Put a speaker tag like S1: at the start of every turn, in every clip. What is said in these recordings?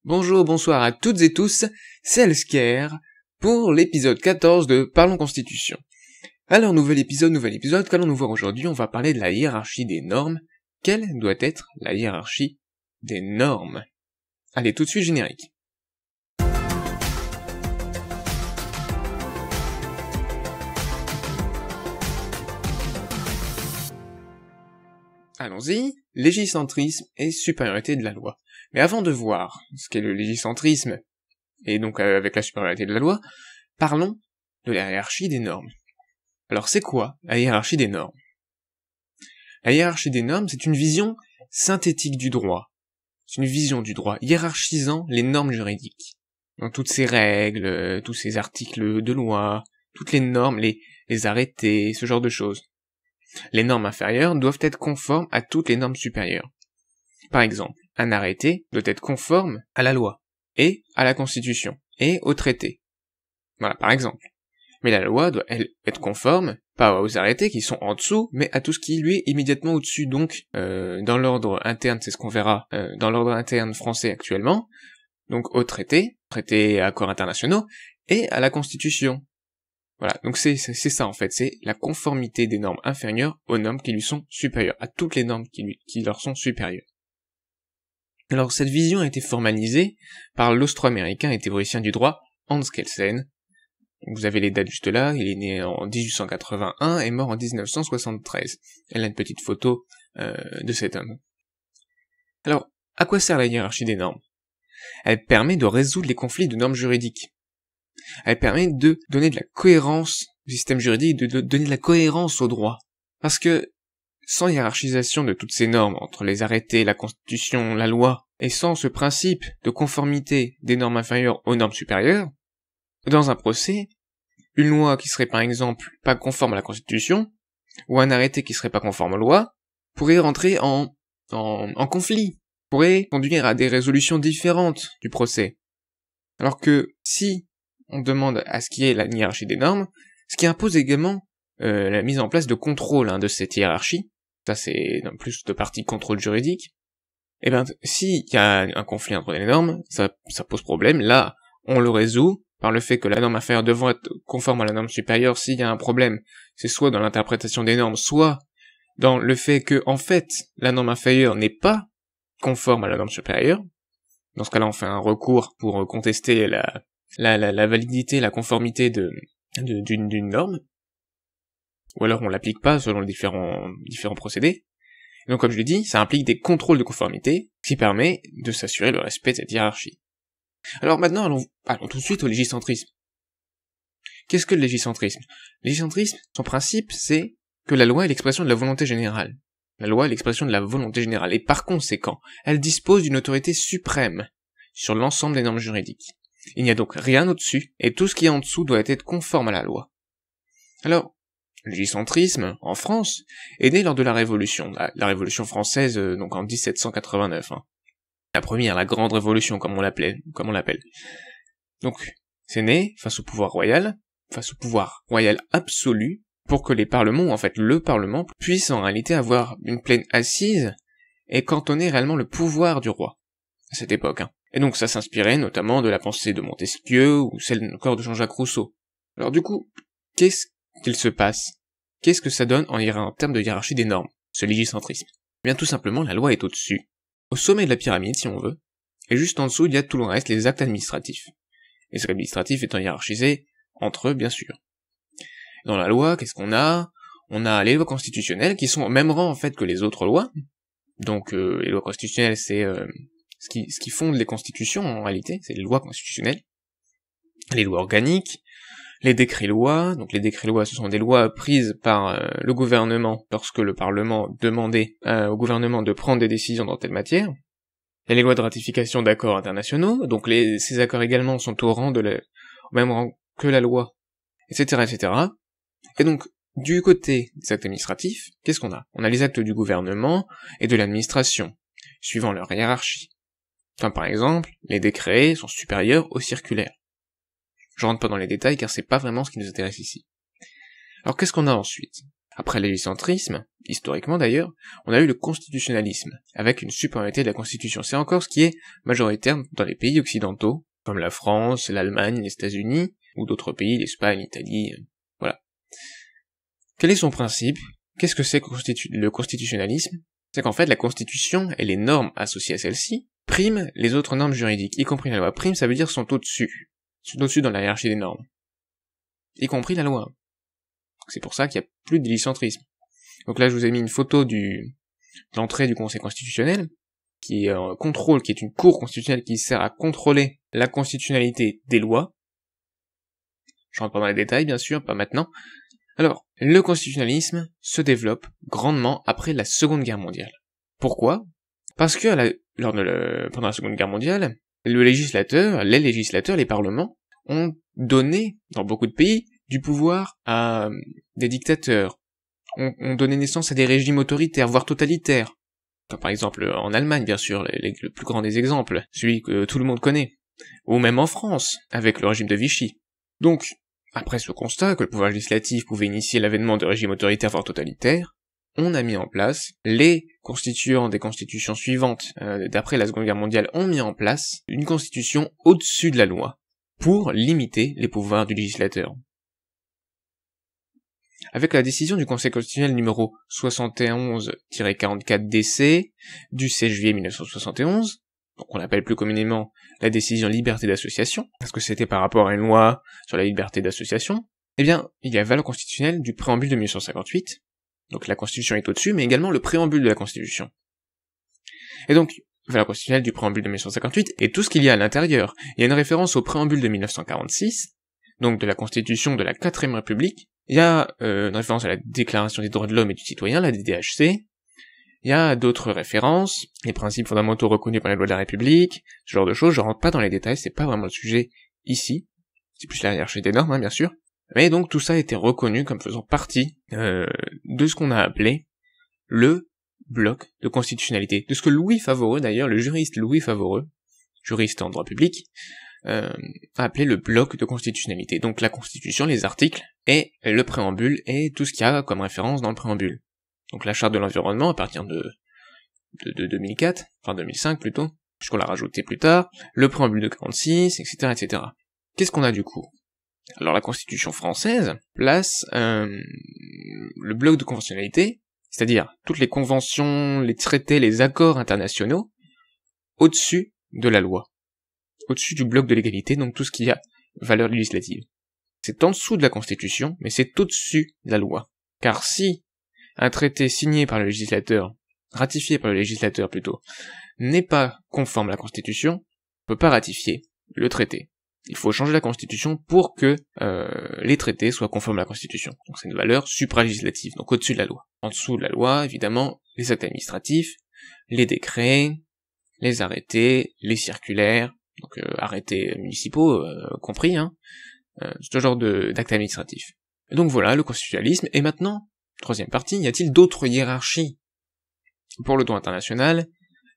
S1: Bonjour, bonsoir à toutes et tous, c'est Elsker pour l'épisode 14 de Parlons Constitution. Alors, nouvel épisode, qu'allons-nous voir aujourd'hui? On va parler de la hiérarchie des normes. Quelle doit être la hiérarchie des normes? Allez, tout de suite générique. Allons-y, légicentrisme et supériorité de la loi. Mais avant de voir ce qu'est le légicentrisme, et donc avec la supériorité de la loi, parlons de la hiérarchie des normes. Alors c'est quoi la hiérarchie des normes? La hiérarchie des normes, c'est une vision synthétique du droit. C'est une vision du droit hiérarchisant les normes juridiques. Donc toutes ces règles, tous ces articles de loi, toutes les normes, les arrêtés, ce genre de choses. Les normes inférieures doivent être conformes à toutes les normes supérieures. Par exemple, un arrêté doit être conforme à la loi, et à la Constitution, et au traité. Voilà, par exemple. Mais la loi doit, elle, être conforme, pas aux arrêtés qui sont en dessous, mais à tout ce qui lui est immédiatement au-dessus. Donc, dans l'ordre interne, c'est ce qu'on verra dans l'ordre interne français actuellement, donc au traité et accords internationaux, et à la Constitution. Voilà, donc c'est ça en fait, c'est la conformité des normes inférieures aux normes qui lui sont supérieures, à toutes les normes qui leur sont supérieures. Alors cette vision a été formalisée par l'austro-américain et théoricien du droit Hans Kelsen. Vous avez les dates juste là, il est né en 1881 et mort en 1973. Elle a une petite photo de cet homme. Alors, à quoi sert la hiérarchie des normes? Elle permet de résoudre les conflits de normes juridiques. Elle permet de donner de la cohérence au système juridique, de donner de la cohérence au droit. Parce que, sans hiérarchisation de toutes ces normes, entre les arrêtés, la Constitution, la loi, et sans ce principe de conformité des normes inférieures aux normes supérieures, dans un procès, une loi qui serait par exemple pas conforme à la Constitution, ou un arrêté qui serait pas conforme aux lois, pourrait rentrer en conflit, pourrait conduire à des résolutions différentes du procès. Alors que si on demande à ce qui est la hiérarchie des normes, ce qui impose également la mise en place de contrôle de cette hiérarchie, ça c'est plus de partie contrôle juridique, et ben s'il y a un conflit entre les normes, ça pose problème, là on le résout par le fait que la norme inférieure devant être conforme à la norme supérieure. S'il y a un problème, c'est soit dans l'interprétation des normes, soit dans le fait que en fait la norme inférieure n'est pas conforme à la norme supérieure. Dans ce cas-là on fait un recours pour contester la validité, la conformité d'une norme, ou alors on l'applique pas selon les différents procédés. Donc comme je l'ai dit, ça implique des contrôles de conformité, qui permet de s'assurer le respect de cette hiérarchie. Alors maintenant, allons tout de suite au légicentrisme. Qu'est-ce que le légicentrisme? Le légicentrisme, son principe, c'est que la loi est l'expression de la volonté générale. La loi est l'expression de la volonté générale, et par conséquent, elle dispose d'une autorité suprême sur l'ensemble des normes juridiques. Il n'y a donc rien au-dessus, et tout ce qui est en dessous doit être conforme à la loi. Alors, le légicentrisme, en France, est né lors de la Révolution, la Révolution française, donc en 1789. La première, la Grande Révolution, comme on l'appelle. Donc, c'est né face au pouvoir royal absolu, pour que les parlements, en fait le Parlement, puisse en réalité avoir une pleine assise et cantonner réellement le pouvoir du roi, à cette époque. Et donc ça s'inspirait notamment de la pensée de Montesquieu, ou celle encore de Jean-Jacques Rousseau. Alors du coup, qu'est-ce qu'il se passe? Qu'est-ce que ça donne en termes de hiérarchie des normes, ce légicentrisme? Bien tout simplement, la loi est au-dessus, au sommet de la pyramide si on veut, et juste en dessous il y a tout le reste, les actes administratifs. Les actes administratifs étant hiérarchisés entre eux, bien sûr. Dans la loi, qu'est-ce qu'on a? On a les lois constitutionnelles qui sont au même rang en fait que les autres lois. Donc les lois constitutionnelles, c'est ce qui fonde les constitutions en réalité, c'est les lois constitutionnelles. Les lois organiques, les décrets-lois. Donc les décrets-lois, ce sont des lois prises par le gouvernement lorsque le Parlement demandait au gouvernement de prendre des décisions dans telle matière. Il y a les lois de ratification d'accords internationaux, donc ces accords également sont au même rang que la loi, etc., etc. Et donc, du côté des actes administratifs, qu'est-ce qu'on a? On a les actes du gouvernement et de l'administration, suivant leur hiérarchie. Enfin, par exemple, les décrets sont supérieurs aux circulaires. Je rentre pas dans les détails car c'est pas vraiment ce qui nous intéresse ici. Alors qu'est-ce qu'on a ensuite? Après l'hélicentrisme, historiquement d'ailleurs, on a eu le constitutionnalisme, avec une supériorité de la Constitution. C'est encore ce qui est majoritaire dans les pays occidentaux, comme la France, l'Allemagne, les États-Unis, ou d'autres pays, l'Espagne, l'Italie, voilà. Quel est son principe? Qu'est-ce que c'est le constitutionnalisme? C'est qu'en fait, la Constitution et les normes associées à celle-ci priment les autres normes juridiques, y compris la loi. Prime, ça veut dire sont au-dessus. Sont au-dessus dans la hiérarchie des normes. Y compris la loi. C'est pour ça qu'il n'y a plus de d'hélicentrisme. Donc là, je vous ai mis une photo de l'entrée du Conseil constitutionnel, qui est un contrôle, qui est une cour constitutionnelle qui sert à contrôler la constitutionnalité des lois. Je rentre pas dans les détails, bien sûr, pas maintenant. Alors, le constitutionnalisme se développe grandement après la Seconde Guerre mondiale. Pourquoi? Parce que pendant la Seconde Guerre mondiale, les législateurs, les parlements, ont donné, dans beaucoup de pays, du pouvoir à des dictateurs, ont donné naissance à des régimes autoritaires, voire totalitaires. Comme par exemple en Allemagne, bien sûr, le plus grand des exemples, celui que tout le monde connaît. Ou même en France, avec le régime de Vichy. Donc, après ce constat que le pouvoir législatif pouvait initier l'avènement de régimes autoritaires voire totalitaires, on a mis en place, les constituants des constitutions suivantes d'après la Seconde Guerre mondiale ont mis en place une constitution au-dessus de la loi, pour limiter les pouvoirs du législateur. Avec la décision du Conseil constitutionnel numéro 71-44 DC du 16 juillet 1971, donc on l'appelle plus communément la décision liberté d'association, parce que c'était par rapport à une loi sur la liberté d'association, eh bien, il y a valeur constitutionnelle du préambule de 1958, donc la Constitution est au-dessus, mais également le préambule de la Constitution. Et donc, valeur constitutionnelle du préambule de 1958, et tout ce qu'il y a à l'intérieur. Il y a une référence au préambule de 1946, donc de la Constitution de la 4ème République, il y a une référence à la Déclaration des droits de l'homme et du citoyen, la DDHC, il y a d'autres références, les principes fondamentaux reconnus par les lois de la République, ce genre de choses, je rentre pas dans les détails, c'est pas vraiment le sujet ici, c'est plus la hiérarchie des normes, bien sûr, mais donc tout ça a été reconnu comme faisant partie de ce qu'on a appelé le bloc de constitutionnalité, de ce que Louis Favoreux d'ailleurs, le juriste Louis Favoreux, juriste en droit public, a appelé le bloc de constitutionnalité, donc la Constitution, les articles, et le préambule, et tout ce qu'il y a comme référence dans le préambule. Donc la charte de l'environnement à partir de 2004, enfin 2005 plutôt, puisqu'on l'a rajouté plus tard, le préambule de 46, etc., etc. Qu'est-ce qu'on a du coup? Alors la Constitution française place le bloc de conventionnalité, c'est-à-dire toutes les conventions, les traités, les accords internationaux, au-dessus de la loi, au-dessus du bloc de l'égalité, donc tout ce qui a valeur législative. C'est en dessous de la Constitution, mais c'est au-dessus de la loi. Car si un traité signé par le législateur, ratifié par le législateur plutôt, n'est pas conforme à la Constitution, on peut pas ratifier le traité. Il faut changer la Constitution pour que les traités soient conformes à la Constitution. Donc c'est une valeur supralégislative, donc au-dessus de la loi. En dessous de la loi, évidemment, les actes administratifs, les décrets, les arrêtés, les circulaires, donc arrêtés municipaux compris, ce genre d'actes administratifs. Et donc voilà, le constitutionnalisme. Et maintenant, troisième partie, y a-t-il d'autres hiérarchies? Pour le droit international,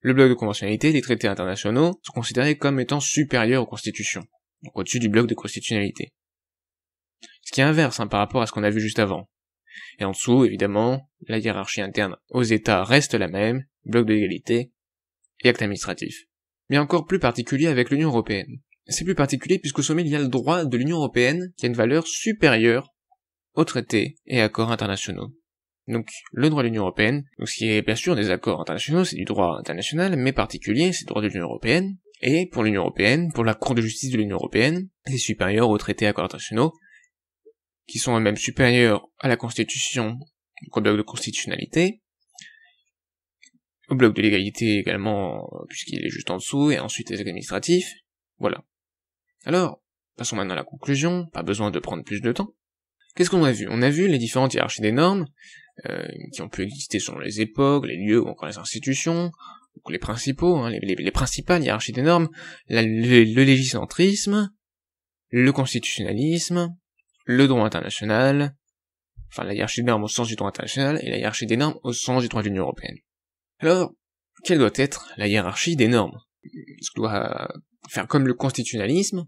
S1: le bloc de conventionnalité, les traités internationaux sont considérés comme étant supérieurs aux constitutions, donc au-dessus du bloc de constitutionnalité. Ce qui est inverse par rapport à ce qu'on a vu juste avant. Et en dessous, évidemment, la hiérarchie interne aux États reste la même, bloc de l'égalité et actes administratifs. Mais encore plus particulier avec l'Union Européenne. C'est plus particulier puisqu'au sommet il y a le droit de l'Union Européenne qui a une valeur supérieure aux traités et accords internationaux. Donc le droit de l'Union Européenne, donc ce qui est bien sûr des accords internationaux, c'est du droit international, mais particulier, c'est le droit de l'Union Européenne, et pour l'Union Européenne, pour la Cour de justice de l'Union Européenne, c'est supérieur aux traités et accords internationaux, qui sont eux-mêmes supérieurs à la Constitution, donc au bloc de constitutionnalité, au bloc de l'égalité également, puisqu'il est juste en dessous, et ensuite les actes administratifs, voilà. Alors, passons maintenant à la conclusion, pas besoin de prendre plus de temps. Qu'est-ce qu'on a vu? On a vu les différentes hiérarchies des normes, qui ont pu exister selon les époques, les lieux ou encore les institutions, donc les principaux, les principales hiérarchies des normes, le légiscentrisme, le constitutionnalisme, le droit international, enfin la hiérarchie des normes au sens du droit international, et la hiérarchie des normes au sens du droit de l'Union Européenne. Alors, quelle doit être la hiérarchie des normes? Est-ce qu'on doit faire comme le constitutionnalisme,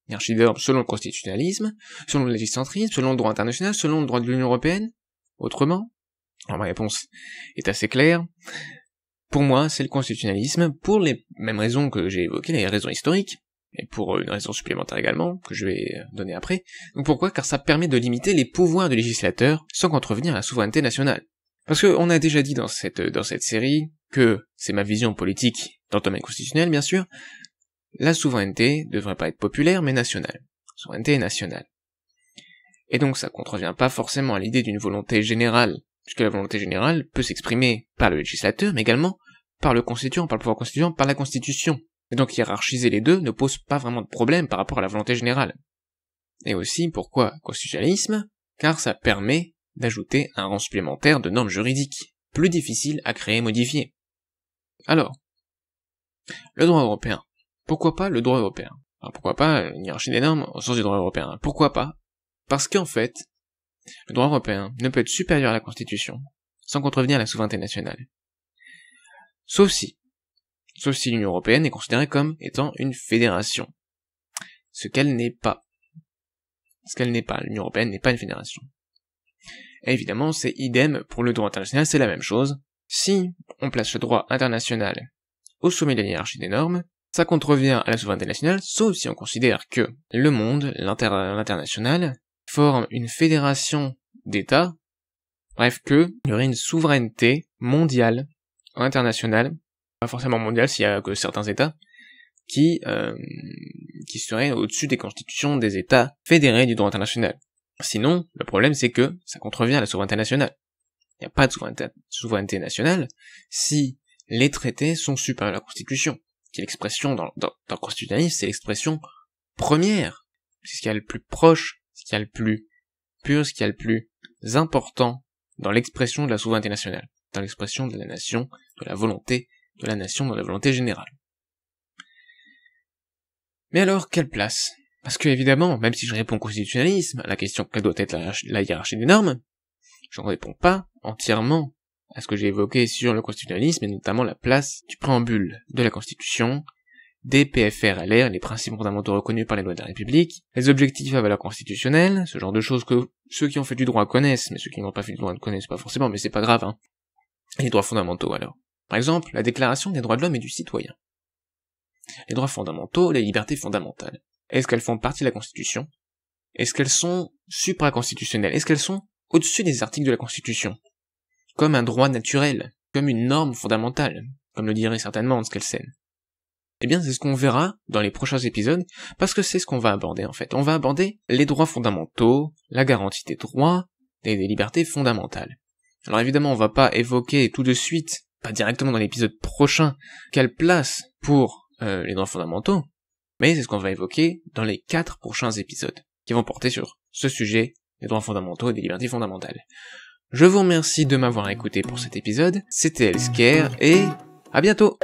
S1: hiérarchie des normes selon le constitutionnalisme, selon le légiscentrisme, selon le droit international, selon le droit de l'Union Européenne? autrement? Alors ma réponse est assez claire. Pour moi, c'est le constitutionnalisme, pour les mêmes raisons que j'ai évoquées, les raisons historiques, et pour une raison supplémentaire également, que je vais donner après. Donc pourquoi? Car ça permet de limiter les pouvoirs du législateur sans contrevenir à la souveraineté nationale. Parce que on a déjà dit dans cette série que c'est ma vision politique dans le domaine constitutionnel, bien sûr, la souveraineté devrait pas être populaire, mais nationale. Souveraineté nationale. Et donc ça contrevient pas forcément à l'idée d'une volonté générale, puisque la volonté générale peut s'exprimer par le législateur, mais également par le constituant, par le pouvoir constituant, par la Constitution. Et donc hiérarchiser les deux ne pose pas vraiment de problème par rapport à la volonté générale. Et aussi, pourquoi constitutionnalisme? Car ça permet d'ajouter un rang supplémentaire de normes juridiques, plus difficiles à créer et modifier. Alors, le droit européen. Pourquoi pas le droit européen? Alors, pourquoi pas une hiérarchie des normes au sens du droit européen? Pourquoi pas? Parce qu'en fait, le droit européen ne peut être supérieur à la Constitution sans contrevenir à la souveraineté nationale. Sauf si l'Union européenne est considérée comme étant une fédération. Ce qu'elle n'est pas. L'Union européenne n'est pas une fédération. Et évidemment, c'est idem pour le droit international, c'est la même chose. Si on place le droit international au sommet de la hiérarchie des normes, ça contrevient à la souveraineté nationale, sauf si on considère que le monde, l'international, forme une fédération d'États, bref, qu'il y aurait une souveraineté mondiale, internationale, pas forcément mondiale s'il y a que certains États, qui seraient au-dessus des constitutions des États fédérés du droit international. Sinon, le problème c'est que ça contrevient à la souveraineté nationale. Il n'y a pas de souveraineté nationale si les traités sont supérieurs à la Constitution, qui est l'expression dans le constitutionnalisme, c'est l'expression première. C'est ce qu'il y a le plus proche, ce qu'il y a le plus pur, ce qu'il y a le plus important dans l'expression de la souveraineté nationale, dans l'expression de la nation, de la volonté de la nation, dans la volonté générale. Mais alors, quelle place? Parce que évidemment, même si je réponds constitutionnalisme, à la question quelle doit être la hiérarchie des normes, je ne réponds pas entièrement à ce que j'ai évoqué sur le constitutionnalisme, et notamment la place du préambule de la Constitution, des PFR-LR, les principes fondamentaux reconnus par les lois de la République, les objectifs à valeur constitutionnelle, ce genre de choses que ceux qui ont fait du droit connaissent, mais ceux qui n'ont pas fait du droit ne connaissent pas forcément, mais c'est pas grave, hein. Et les droits fondamentaux alors. Par exemple, la Déclaration des droits de l'homme et du citoyen. Les droits fondamentaux, les libertés fondamentales. Est-ce qu'elles font partie de la Constitution? Est-ce qu'elles sont supraconstitutionnelles? Est-ce qu'elles sont au-dessus des articles de la Constitution? Comme un droit naturel, comme une norme fondamentale, comme le dirait certainement Hans Kelsen. Eh bien, c'est ce qu'on verra dans les prochains épisodes, parce que c'est ce qu'on va aborder en fait. On va aborder les droits fondamentaux, la garantie des droits, et des libertés fondamentales. Alors évidemment, on va pas évoquer tout de suite, pas directement dans l'épisode prochain, quelle place pour les droits fondamentaux, mais c'est ce qu'on va évoquer dans les 4 prochains épisodes, qui vont porter sur ce sujet des droits fondamentaux et des libertés fondamentales. Je vous remercie de m'avoir écouté pour cet épisode, c'était Healthcare, et à bientôt!